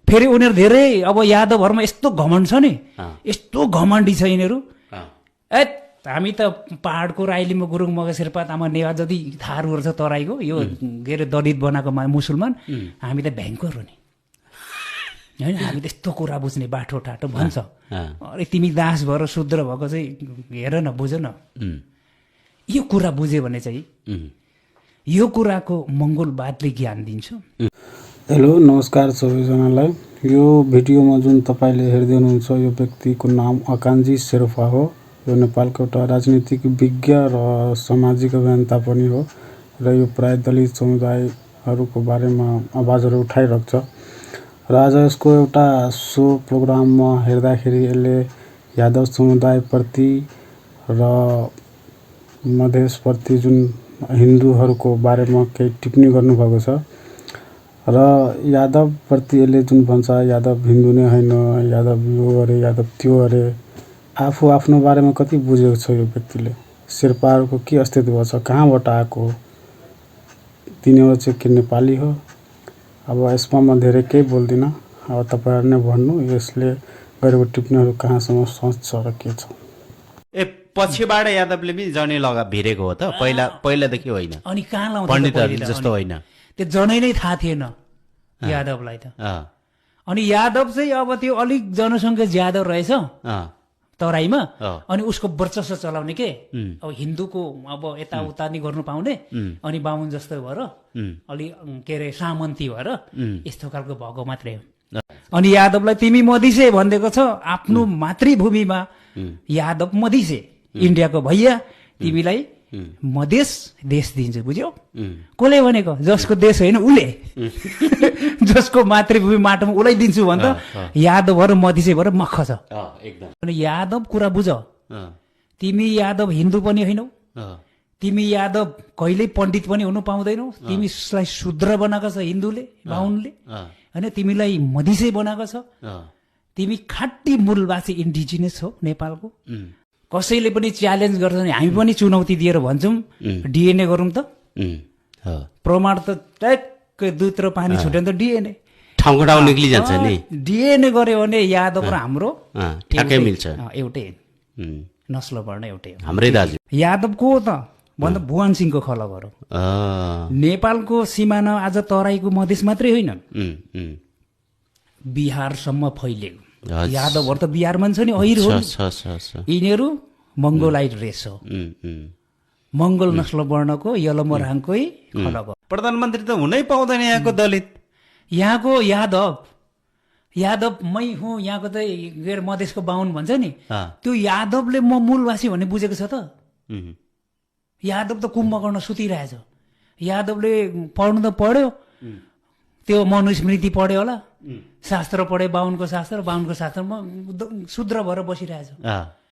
फेरि उनीहरू धेरै अब यादवहरूमा यस्तो घमण्ड छ नि, यस्तो घमण्डी छ यिनीहरू। ए हामी त पहाडको राइलिम्बू गुरुङ मगर शेर्पा तामाङ नेवार जति थारूहरू छ तराईको यो के अरे दलित बनाएको मुसलमान, हामी त भयङ्कर हो नि होइन, हामी त्यस्तो कुरा बुझ्ने बाठो टाटो भन्छ। अरे तिमी दास भएर शुद्र भएको चाहिँ हेर न, बुझ न, यो कुरा बुझ्यो भने चाहिँ यो कुराको मङ्गोलवादले ज्ञान दिन्छ। हेलो नमस्कार सबैजनालाई। यो भिडियोमा जुन तपाईँले हेर्दै हुनुहुन्छ यो व्यक्तिको नाम अकान्जी शेर्पा हो। यो नेपालको एउटा राजनीतिक विज्ञ र सामाजिक अभियन्ता पनि हो र यो प्राय दलित समुदायहरूको बारेमा आवाजहरू उठाइरहेको छ। र आज यसको एउटा सो प्रोग्राममा हेर्दाखेरि यसले यादव समुदायप्रति र मधेसप्रति जुन हिन्दूहरूको बारेमा केही टिप्पणी गर्नुभएको छ र यादवप्रति यसले जुन भन्छ यादव हिन्दू नै होइन, यादव यो अरे यादव त्यो अरे, आफू आफ्नो बारेमा कति बुझेको छ यो व्यक्तिले, शेर्पाहरूको के अस्तित्व छ, कहाँबाट आएको हो, तिनीहरू चाहिँ के नेपाली हो। अब यसमा म धेरै केही बोल्दिनँ, अब तपाईँहरू नै भन्नु यसले गरेको टिप्पणीहरू कहाँसम्म सच छ र के छ। ए पछिबाट यादवले पनि जनै लगा भिरेको हो त, पहिलादेखि होइन, अनि कहाँ लाउँछ पण्डितहरू जस्तो होइन, त्यो जनै नै थाहा थिएन यादवलाई त। अनि यादव चाहिँ अब त्यो अलिक जनसङ्ख्या ज्यादा रहेछ तराईमा, अनि उसको वर्चस्व चलाउने के अब हिन्दूको अब यताउता नि गर्नु पाउने, अनि बाहुन जस्तो भएर अलि के अरे सामन्ती भएर यस्तो खालको भएको मात्रै हो। अनि यादवलाई तिमी मधिसे भनिदिएको छ आफ्नो मातृभूमिमा, यादव मधिसे इन्डियाको भैया, तिमीलाई मधेस देश दिन्छु, बुझ्यौ? कसले भनेको? जसको देश होइन उसले जसको मातृभूमि माटोमा उसलाई दिन्छु भन्छ। यादवहरू मधिसे भएर मख छ। अनि यादव कुरा बुझ, तिमी यादव हिन्दू पनि होइनौ, तिमी यादव कहिल्यै पण्डित पनि हुनु पाउँदैनौ, तिमीलाई शूद्र बनाएको छ हिन्दूले बाहुनले होइन, तिमीलाई मधिसे बनाएको छ, तिमी खाटी मूलवासी इन्डिजिनियस हो नेपालको। कसैले पनि च्यालेन्ज गर्छ भने हामी पनि चुनौती दिएर भन्छौँ डिएनए गरौँ त, प्रमाण त ट्याक्कै दुध र पानी छुट्यो भने त डिएनए ठाउँको ठाउँ निक्लिजान्छ नि। डिएनए गऱ्यो भने यादव र हाम्रो ठ्याक्कै मिल्छ, एउटै नस्ल वर्ण एउटै हो। हाम्रै दाजु यादव को हो त भन्दा भुवन सिंहको खलक हो। नेपालको सिमाना आज तराईको मधेस मात्रै होइन, बिहारसम्म फैलिएको। यादवहरू त बिहारमा छ नि, अहिर हो, यिनीहरू मङ्गोलाइट रेस हो, मङ्गोल नस्ल वर्णको यलमराङकै खलक हो। प्रधानमन्त्री त हुनै पाउँदैन यहाँको दलित, यहाँको यादव मै हुँ, यहाँको त मधेसको बाहुन भन्छ नि, त्यो यादवले म मूलवासी भन्ने बुझेको छ त। यादव त कुम्भकर्ण सुतिरहेछ, यादवले पढ्नु त पढ्यो, त्यो मनुस्मृति पढ्यो होला, शास्त्र पढ्यो, बाहुनको शास्त्रमा शूद्र भएर बसिरहेछ।